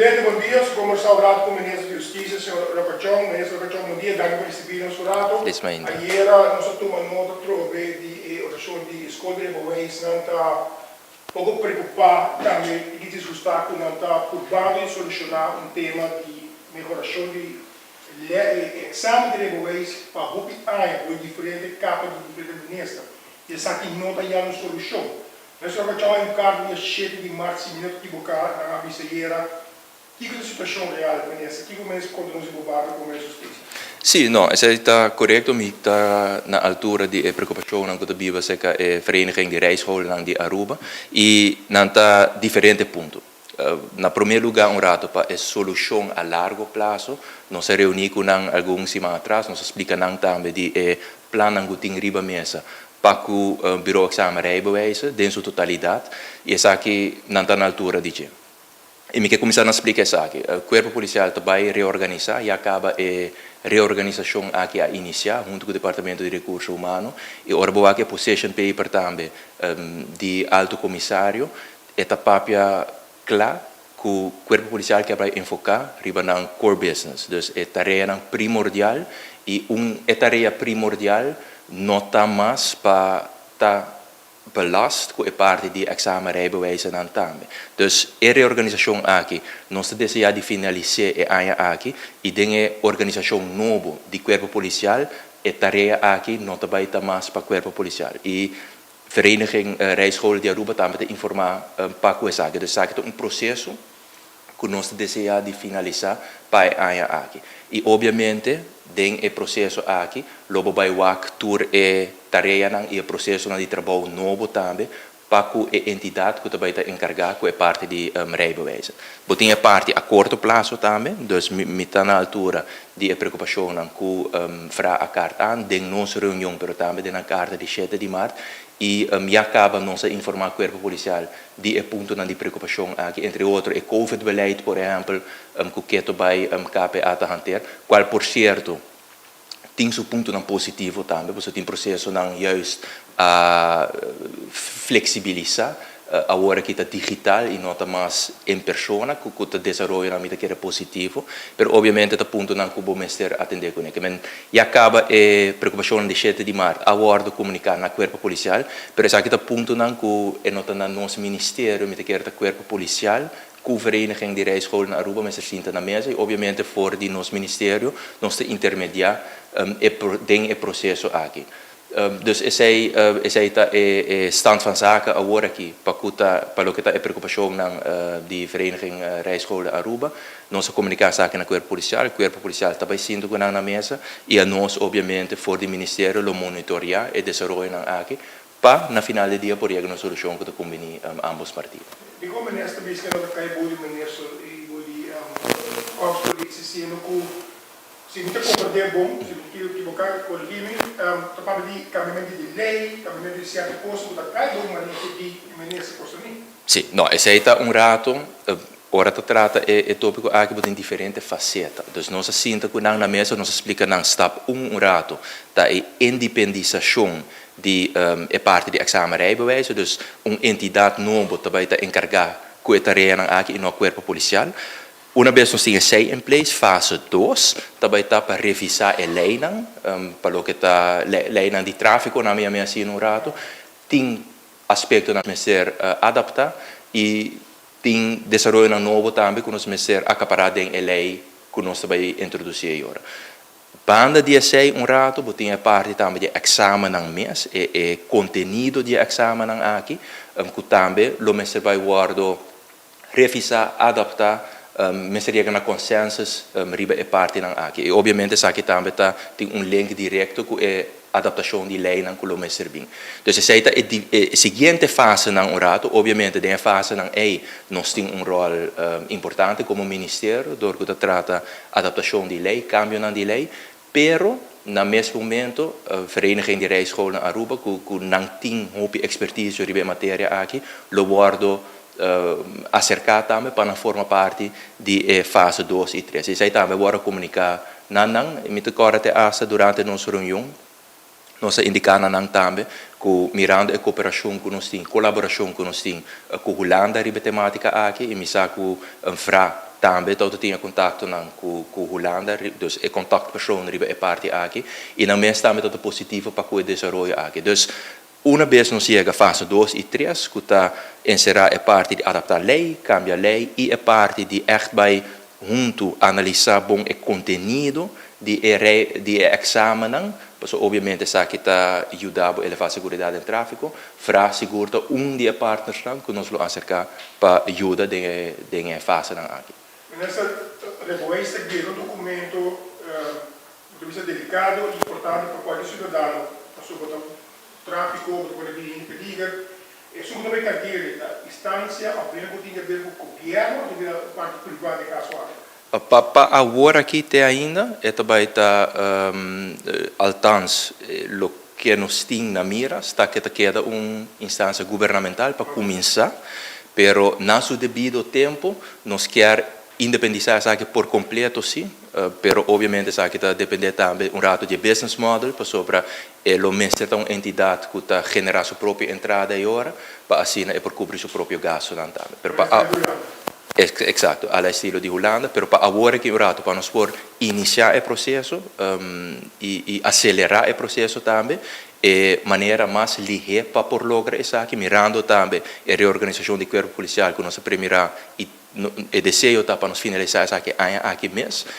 Presidente, bom dia. Sou conversado com o Ministro da Justiça, Sr. Rapachong. Ministro Rapachong, bom dia. Danke por receber nosso rato. Ayer, nós tomamos nota de oração de escolha de Boés, não está pouco preocupado também e desgostar que não está preocupado em solucionar tema de melhoração de exame de Boés para copiar por diferentes capas do primeiro-ministro. E essa aqui não está uma solução. Nós vamos falar em cargo dia 7 de março, minuto equivocado, na Abisseira. Que é a situação real, Ministro? Que começa quando nos envolvemos com a justiça? Sì, no, está corretto, mi está na altura di preoccupazione anche da biva seca vereniging di reischolen di Aruba e nanta differente punto. Na primeiro lugar, rato para a solução a largo prazo, nós se reunimos com alguns semanas atrás, nós explicamos também de plano que tem riba mesa para o bureau exame rijbewijzen, in sua totalidade, e essa aqui não está na altura de dizer. E me quer começar a explicar isso aqui. O corpo policial vai reorganizar e acaba a reorganização aqui a iniciar junto com o Departamento de Recursos Humanos e ora aqui a possession paper também de alto comissário eta papia claro que o corpo policial que vai enfocar riba na core business. Dus é tarefa primordial e tarefa primordial não está mais para belast com a parte de exame rijbewijzen aan também. Dus a reorganização aqui, nós desejamos de finalizar a aqui e tem a organização nova de corpo policial, a tarefa aqui não vai estar mais para o corpo policial. E vereniging Rijscholen de Aruba também te informar para com essa. Dus é processo que nós desejamos de finalizar para a aqui. E obviamente tem o processo aqui, logo vai tur tarefa e o processo de trabalho novo também para a entidade que vai estar encarregada com a parte de rijbewijzen. Tem a parte a curto prazo também, dus me está na altura de preocupação com a carta de nossa reunião, mas também na carta de 7 de março e já acaba nossa informar o corpo policial de ponto de preocupação aqui, entre outros, o COVID-beleid, por exemplo, que vai KPA a hantear, qual por certo tem seu ponto positivo também, você tem processo juist flexibilizar a hora que está digital e não está mais em persona, que está desenvolvendo que é positivo, mas obviamente está ponto não que o mestre atender com ele. E acaba a preocupação de 7 de março, a hora de comunicar na corpo policial, mas essa aqui está ponto não que não está no nosso ministério, que é o corpo policial, com a vereniging de Rijscholen na Aruba, mas se sinta na mesa e obviamente fora de nosso ministério, nós intermediar tem o processo aqui. Dus essa é stand van zaken agora aqui para o que está a preocupação de vereniging Rijscholen Aruba, nossa comunicar zaken na corpo policial também sinto que na mesa e a nós obviamente fora do ministério lo monitorear e desenvolver aqui para na final do dia por uma solução que combine ambos partidos. Digo ministro bisca no kay buli ministro e buli corps polícia sino que se não compreender bom, se não equivocar com o time, tapando de caminhamento de lei, caminhamento de certo posto, da cai bom maneira de ministro posto nem. Sim, não, esse aí está rato. Ora trata é tópico aqui em diferentes facetas. Então nós sinta que na mesa nós explica na step rato da independização de parte de exame rijbewijzen, dus entidade nova também está encarregada com a tarefa aqui no corpo policial. Uma vez nós temos em place, fase 2, também está para revisar a lei, para o que está lei de tráfico, na minha assim no rato, tem aspecto que nós ser adaptar e tem desenvolvimento novo também que nós ser acaparar em a lei que nós também introduzir agora. Banda de essay rato, tem a parte também de exame ng mês, e conteúdo de exame ng aqui, que também o mestre vai guardo revisar, adaptar, mestre chega na consensus, riba a parte ng aqui. E obviamente essa aqui também tem link direto com a adaptação de lei ng o mestre bem. Então essa é a seguinte fase ng rato, obviamente tem a fase ng nós temos rol importante como ministério, do que trata adaptação de lei, cambio ng de lei. Pero, na mesmo momento, a vereniging de Rijscholen Aruba, que não tem expertise sobre a matéria aqui, lo guardo acercar também para formar parte de fase 2 e 3. Isso aí também vou comunicar nanang, me correte asa durante nossa reunião, nós indicamos nanang também que mirando a cooperação que nós temos, colaboração que nós temos com a Holanda, ribe temática aqui, e me saco fra também todo tinha contato com Holanda, dus é contactpersoon riba é parte aqui e na mês também todo positivo para o desenvolvimento aqui. Dus uma vez nós chega a fase 2 e 3, que está encerrar é parte de adaptar lei, cambiar lei e é parte de echt bij junto analisar bom o conteúdo de exame, porque obviamente essa que está ajudando a elevar a segurança no tráfego, para segurar de partners que nós vamos acercar para ajudar em fase aqui. Nessa revoista que um documento delicado e importante para qualquer cidadão, sobre o tráfico, para o impedir, e sobre também a instância, a primeira que tinha a ver com o governo, a parte privada de caso Para agora aqui tem ainda, é também está alcance o que nos tem na mira, está que queda uma instância governamental para começar, pero na seu devido tempo nós quer independizar essa por completo sim, pero obviamente essa que está depender também rato de business model para sobre o mestre uma entidade que está generar sua própria entrada e hora para assim é por cobrir seu próprio gasto também. Pero para Exato, al estilo de Holanda, pero para agora que rato para nós por iniciar o processo e acelerar o processo também, é maneira mais ligeira para por lograr isso aqui, mirando também a reorganização do corpo policial que nós primeira e desejo para nós finalizar isso aqui mesmo,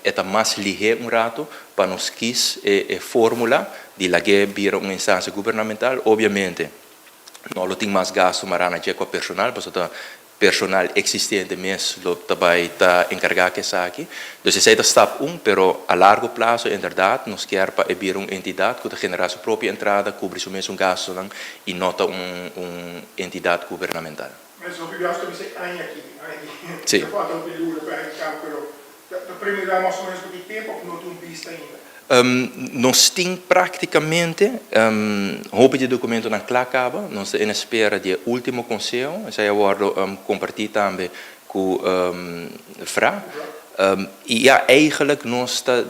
é mais ligeiro rato para nós quis a fórmula de lá que vira uma instância governamental, obviamente não tem mais gasto marana com o personal, porque personal existente mesmo também está encarregado que está aqui. Então, esse é o step 1, pero a largo prazo, em verdade, nós queremos para abrir uma entidade que genera sua própria entrada, cobrir o mesmo gasto e nota uma entidade governamental. Mas o gasto vai ser aqui. Sim. Eu falo do período para cá, pero da primeira mais ou menos do tempo que não tem vista ainda. Nós temos praticamente roupa de documento na acaba, nós estamos em espera do último conselho, essa é a hora compartilhar também com o FRA, e eigenlijk nós está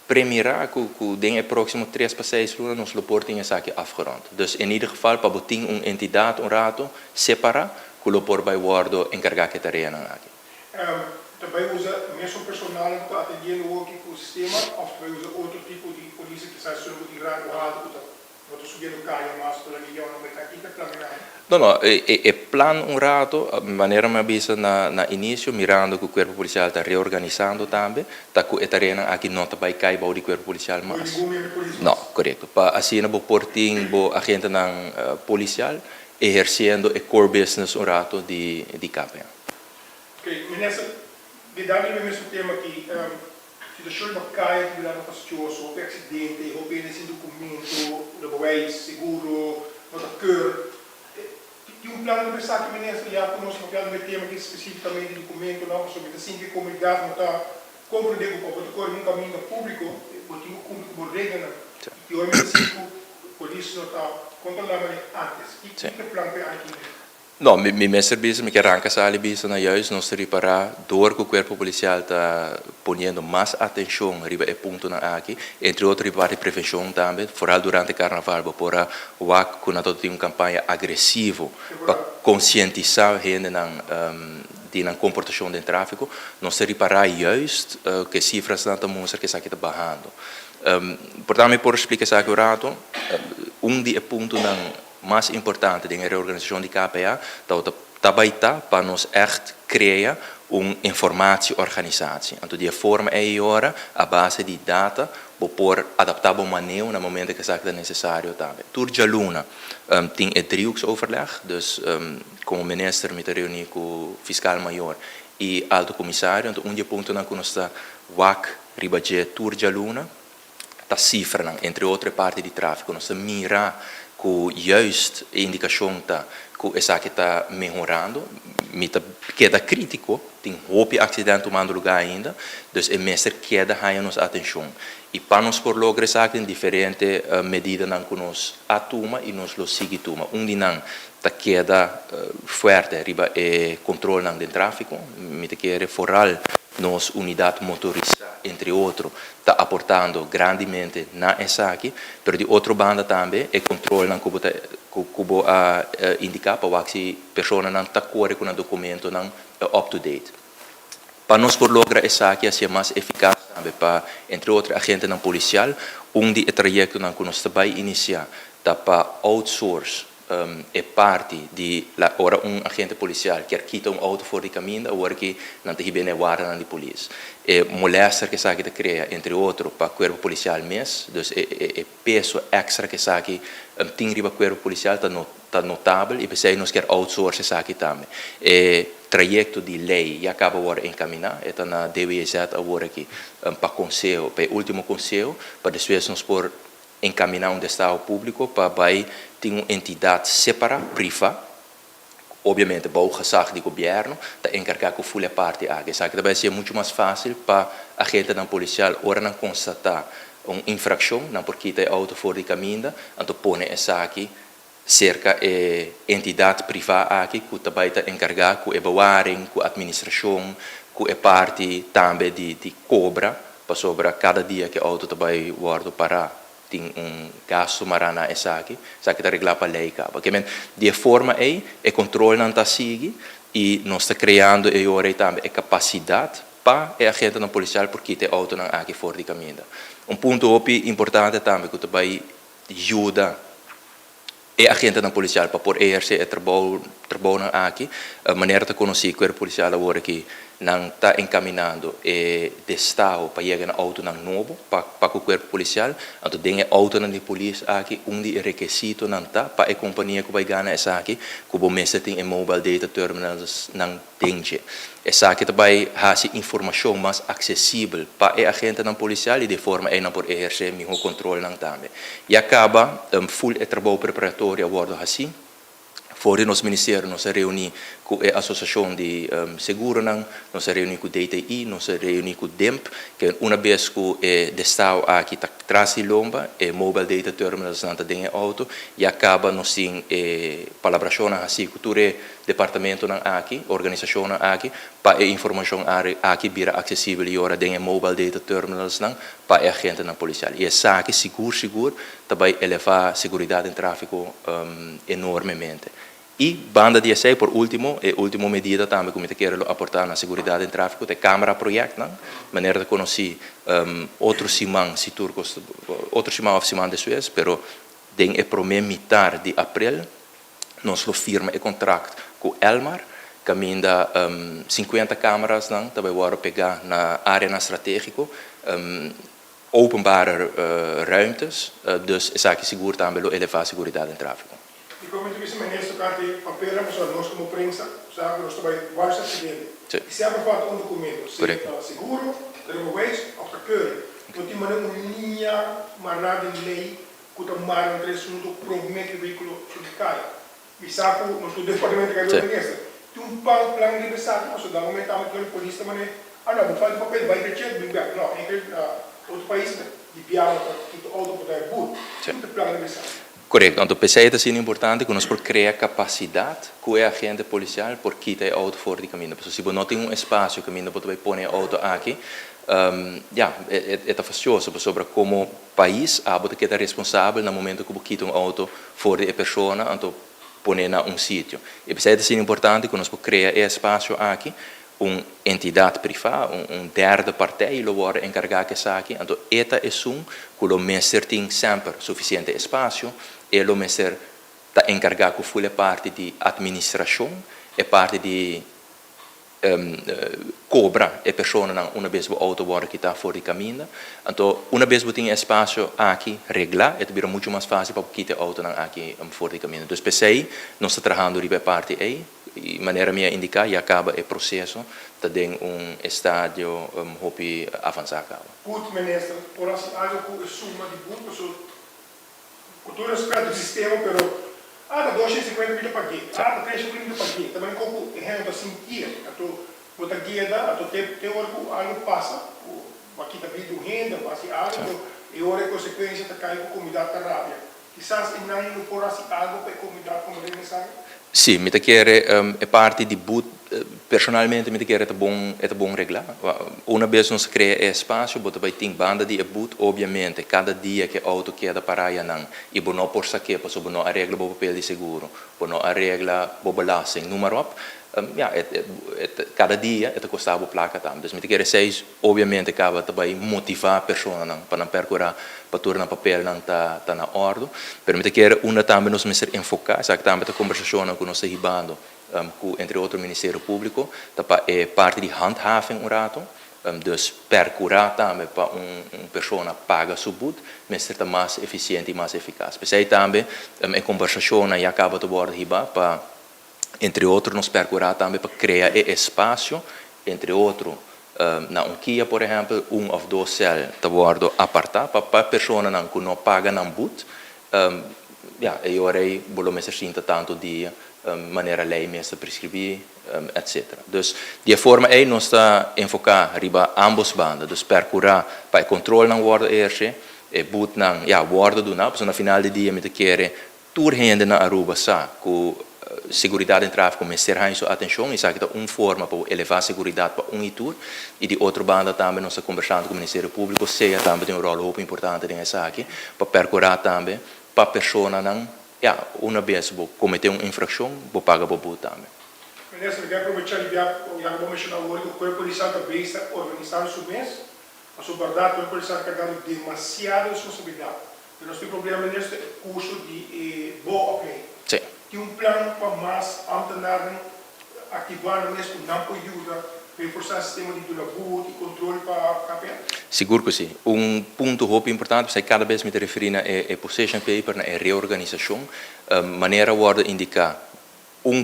premirar que den próximo 3 para 6 lunas nós reporting is aqui afgerond. Dus in ieder geval para botar uma entidade rato separar que o por vai guardo encarregar que tarefa aqui. Também usa mesmo personal que está atendendo o sistema, ou também usa outro tipo de polícia que sai sobre o grande lado, que está subindo o carro mais pela região, não vai aqui que Não, é plano rato, maneira me avisa na início, mirando que o corpo policial está reorganizando também, está com a tarefa aqui não está vai cair o corpo policial mais. Não, correto. Para assim não porting o agente não policial exercendo o core business rato de KPA. Ok, menina, de dar o mesmo tema aqui, se deixou uma caia que virava fastidioso, ou acidente, ou esse documento, o bewijs, seguro, nota cur. Tem plano de pensar que ministro já conosco um plano de tema que especificamente de documento, não, sobre assim que a comunidade não está compreendendo o protocolo num caminho público, o time público por regra, e o M5 por isso não está controlando antes. E que plano é aqui? Não, meu serviço, me quer arrancar ali bisa na juist, nós reparar door que o corpo policial está ponendo mais atenção riba e ponto na aqui, entre outros riba de prevenção também, foral durante o carnaval, para o ac que nós temos uma campanha agressiva para conscientizar a gente na comportação do tráfico, nós reparar juist que cifras não mostram que isso aqui está barrando. Portanto, me por explicar isso aqui o rato, de ponto mais importante da reorganização de KPA, também está para nós echt criar uma informatieorganisatie. Então, de forma é agora a base de data para adaptar o manejo no momento que é necessário também. Turja Luna tem o driehoeksoverleg, dus com o ministro me reunir com o fiscal maior e alto comissário, então ponto na que nós está WAC ribaje Turja Luna, está cifra entre outras partes de tráfico, nós mira com juist a indicação que essa que está melhorando, queda crítico, tem roupa acidente tomando lugar ainda, então é mestre queda aí nos atenção. E para nós por lograr isso tem diferentes medidas que nós atuma e nós lo sigue tuma. De não tá queda forte riba e controle do tráfico, me quer foral nos unidade motorizada, entre outros, está aportando grandemente na essa aqui, mas de outra banda também é controle não cubo a indicar para que a pessoa não está correndo com o documento não up to date. para nós por lograr essa aqui ser mais eficaz também para entre outros agentes não policial onde o trajeto não que nós vai iniciar tá para outsource é parte de ora agente policial quer quitar auto fora de caminho agora que não tem bem guarda na de polícia molesta que sabe que cria entre outros para corpo policial mês então peso extra que sabe tem riba corpo policial tá notável e pensei nós quer outsource essa aqui também trajeto de lei e acaba agora encaminhar está na DWZ agora aqui para conselho para último conselho para depois nós por encaminhar estado público para vai ter uma entidade separada privada obviamente para o gesag de governo está encarregado com full parte aqui isso aqui vai ser muito mais fácil para a gente não policial ora não constatar uma infração não porque tem auto fora de caminho então põe essa aqui cerca entidade privada aqui que também está encarregado com evaluaring, com administração, com a parte também de cobra para sobre cada dia que o auto também guarda para tem gasto marana essa aqui está regulado para a lei porque de forma aí o controle não está seguindo e nós está criando e agora também a capacidade para a gente não policial porque tem auto não aqui fora de caminho ponto importante também que também ajuda e a gente não policial para por exercer o trabalho aqui a maneira de conhecer o corpo policial agora que não está encaminhando de estado para chegar na auto não novo para o corpo policial então tem auto de polícia aqui onde é requisito não está para a companhia que vai ganhar essa aqui que o mestre tem mobile data terminals não tem essa aqui também faz informação mais acessível para a gente não policial e de forma aí não por exercer o controle não também e acaba full trabalho preparatório agora assim fora do nosso ministério, nós reunimos com a Associação de Seguro, nós reunimos com o DTI, nós reunimos com o DEMP, que uma vez que o Estado aqui está traz lomba, e Mobile Data Terminals não está dentro do auto, e acaba nós temos colaboração assim, com o departamento aqui, organização aqui, para a informação aqui vira acessível e ora dentro Mobile Data Terminals para a gente na policial. E essa aqui, seguro, também elevar a segurança em tráfego enormemente. E banda de essay, por último, e última medida também, como eu quero aportar na segurança em tráfego, é câmara projeto, maneira de conhecer outro simão, se turcos, outro simão of simão de Suez, pero tem o primeiro mitad de abril, nós firma o contrato com Elmar, caminho da 50 câmaras, também vou pegar na área estratégica, openbare ruimtes, dus is aqui seguro também elevar a segurança em tráfego. E como eu disse, ministro, que tem papel, nós como prensa, sabe, nós também vamos saber. E se aprovado um documento, seja seguro, termoweights, ou keuring, não tem uma linha, uma nada de lei, que está mais entre assunto, promete o veículo judiciário. E sabe, nós do departamento de ministro, tem plano de pesado, nós dá um momento que a polícia também, não, vou fazer papel, vai ter bem back, não, em outro país, de piada, que outro poder burro, tem plano de pesado. Correto, então pensei que é importante que nós por criar capacidade com a agente policial por quitar o auto fora de caminho. Se você não tem um espaço que caminho para pôr o auto aqui, é fastidioso sobre como país a que é responsável no momento que você quita auto fora de pessoa, então pôr em sítio. E pensei que é importante que nós por criar espaço aqui uma entidade privada, terceira parte, e lo vuole encarregare che sa che, então, esta é que o mestre tem sempre suficiente espaço, e o mestre está encarregado com a parte de administração, e parte de cobra a pessoa uma vez o auto que está fora de caminho. Então, uma vez que tem espaço aqui, reglar, é também muito mais fácil para quitar o auto aqui fora de caminho. Então, pensei, nós estamos trabalhando de parte aí, de maneira minha indicar, e acaba o processo, está em estádio avançado. Goed, minister, por assim, algo que suma de muito, com todo respeito do sistema, pero dá 250 mil para aqui, dá 350 mil para aqui, também como renda sentir, a guia, tem algo passa, aqui está vindo renda, assim, algo, e agora a consequência está caindo com a comunidade da Arábia. Quizás não por assim algo para a comunidade como necessário. Sì, mi chiede parte di personalmente me quer é bom reglar. Uma vez nós cria espaço, bota vai ter banda de boot, obviamente, cada dia que auto queda para aí não, e não por saque, para não arregla o papel de seguro, não arregla o belasting, número up. Cada dia é custava a placa também. Então, me quer seis, obviamente, acaba também motivar a pessoa para não percorrer para tornar papel não tá na ordem. Mas me quer também nos enfocar, sabe também a conversação com nós ribando entre outro Ministério Público, é parte de handhaving um rato, dus percurar também para pessoa paga subut, mas ser mais eficiente e mais eficaz. Mas aí também a conversação já acaba de bordo riba para, entre outros, nos percurar também para criar espaço, entre outros, na Kia, por exemplo, ou dois células de bordo apartar para a pessoa que não paga não but, e ora aí, volume se sinta tanto dia, maneira lei mesmo prescrever, etc. Dus, de forma aí nós está enfocar riba ambos bandas, dus percurar para controle não guarda erche, e but não, guarda do não, porque no final do dia me quer turrende na Aruba sa, com segurança em tráfego, mas ser a sua atenção, e sabe que é uma forma para elevar a segurança para e tour, e de outra banda também nós estamos conversando com o Ministério Público, seja também tem um rol muito importante nessa aqui, para percurar também, para a pessoa não, uma vez vou cometer uma infração, vou pagar o boot também. Ministro, eu quero aproveitar e já vou mencionar agora que o Corpo Policial também está organizando o mês, a sua verdade, o Corpo Policial está carregando demasiada responsabilidade. O nosso problema, Ministro, é o custo de boa ok. Sim. Tem um plano para mais ambulâncias ativar mesmo não ajuda para reforçar o sistema de boot e controle para a campanha? Seguro que sim. Ponto muito importante, cada vez me referindo a position paper, a reorganização, maneira de indicar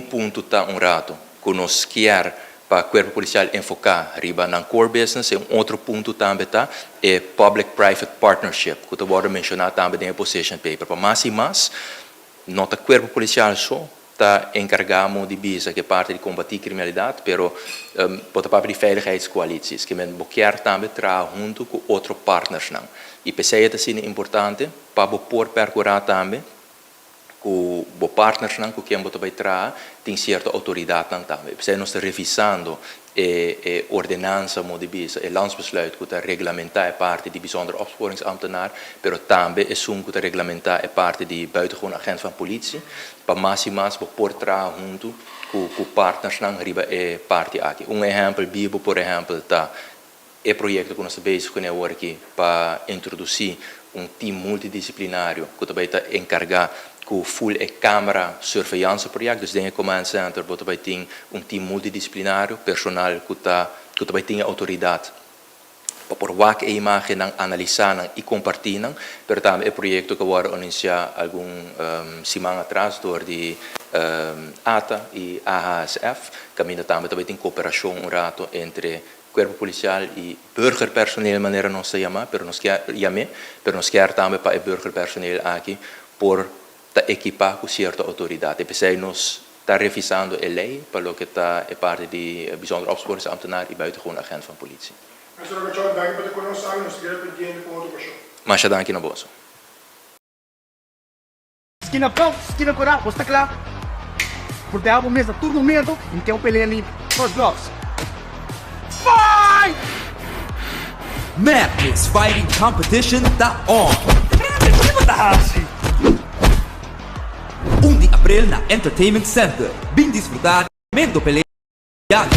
ponto está rato, que nós quer para o corpo policial enfocar riba na core business, e outro ponto também está é public-private partnership, que eu vou mencionar também na position paper. Para mais e mais, nota corpo policial só está encarregado de bisa que é parte de combater criminalidade, pero pode para de veiligheidscoalities que men quer também trabalhar junto com outros partners não. E pensei que é importante para poder percorrer também com os partners não, com quem você vai trabalhar, tem certa autoridade não também. Pensei nós estamos revisando a ordenança de bisa, o landsbesluit que está regulamentar a parte de bijzonder opsporingsambtenaar, pero também é que está regulamentar a parte de buitengewoon agent van politie, para mais e mais poder trabalhar junto com partners não, riba a parte aqui. Exemplo vivo, por exemplo, está o projeto que nós estamos bezig com aqui para introduzir team multidisciplinário que também está encarregado com full câmara surveillance projeto, dus dentro do command center você vai ter team multidisciplinário, personal que também tem autoridade para por a imagem analisar e compartilhar, mas também é projeto que vai iniciar algum semana atrás door de ATA e AHSF, que ainda também tem cooperação rato entre corpo policial e burgerpersoneel, maneira não se chama, pero nos quer também para o burgerpersoneel aqui por equipar com certa autoridade. E pensei nós está revisando a lei para o que está a parte de bijzonder opsporingsambtenaar e buitengewoon agent van politie. Ministro Roberto, dank voor de conversatie. Nós queremos pedir com outro pessoa. Mas dank na bossa. Esquina pão, esquina coral, você está claro? Porque há mesa todo momento, então peleia ali os blocos. Fight! Madness Fighting Competition tá on! 1 de abril na Entertainment Center. Vim desfrutar do peleia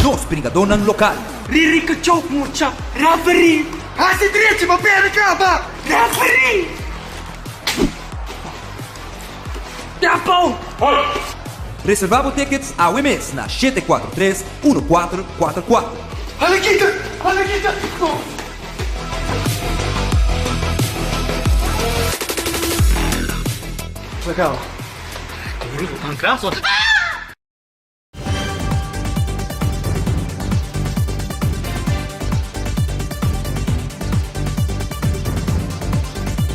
nos brigadonan local. Ririca choke mucha, referee! Hasi direito, meu pé acaba! Referee! Tapão! Reservava tickets a WMS na 743-1444. Alequita! Alequita! Legal. Ririca pancraço?